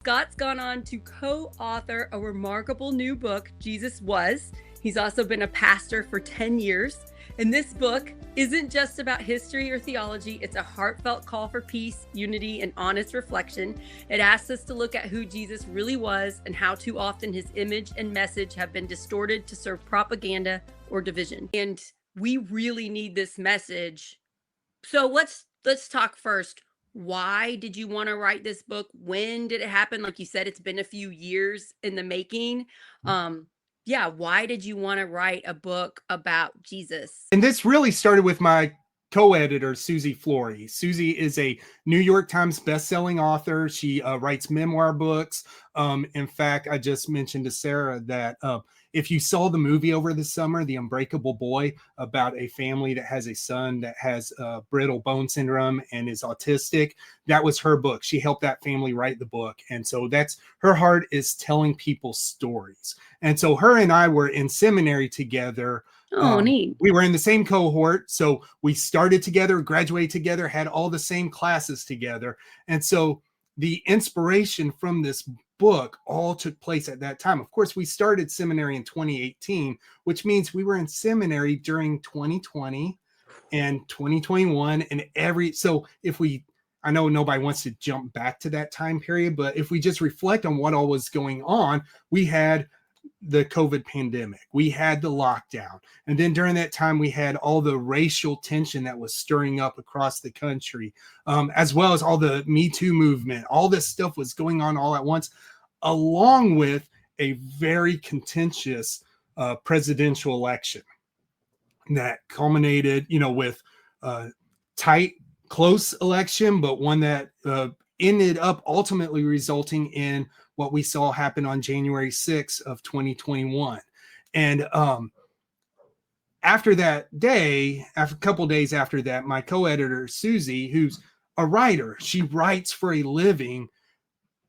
Scott's gone on to co-author a remarkable new book, Jesus Was. He's also been a pastor for 10 years. And this book isn't just about history or theology. It's a heartfelt call for peace, unity, and honest reflection. It asks us to look at who Jesus really was and how too often his image and message have been distorted to serve propaganda or division. And we really need this message. So let's talk first. Why did you want to write this book? When did it happen? Like you said, it's been a few years in the making. Yeah, why did you want to write a book about Jesus? And this really started with my co-editor, Susie Florey. Susie is a New York Times best-selling author. She writes memoir books. In fact, I just mentioned to Sarah that if you saw the movie over the summer, The Unbreakable Boy, about a family that has a son that has brittle bone syndrome and is autistic, that was her book. She helped that family write the book. And so that's her heart, is telling people stories. And so her and I were in seminary together. Oh, neat. We were in the same cohort. So we started together, graduated together, had all the same classes together. And so the inspiration from this book all took place at that time. Of course, we started seminary in 2018, which means we were in seminary during 2020 and 2021. So if we, I know nobody wants to jump back to that time period, but if we just reflect on what all was going on, we had the COVID pandemic, we had the lockdown. And then during that time, we had all the racial tension that was stirring up across the country, as well as all the Me Too movement. All this stuff was going on all at once, along with a very contentious presidential election that culminated, with a tight, close election, but one that ended up ultimately resulting in what we saw happen on January 6th of 2021. And after that day, after a couple days after that, my co-editor, Susie, who's a writer, she writes for a living,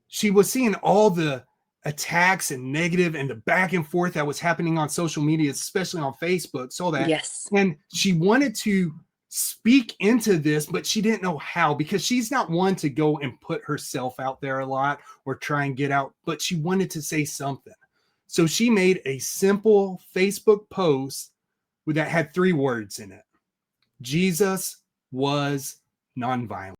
she was seeing all the attacks and negative and the back and forth that was happening on social media, especially on Facebook, saw that. Yes. And she wanted to speak into this, but she didn't know how, because she's not one to go and put herself out there a lot or try and get out, but she wanted to say something. So she made a simple Facebook post that had 3 words in it: Jesus was nonviolent.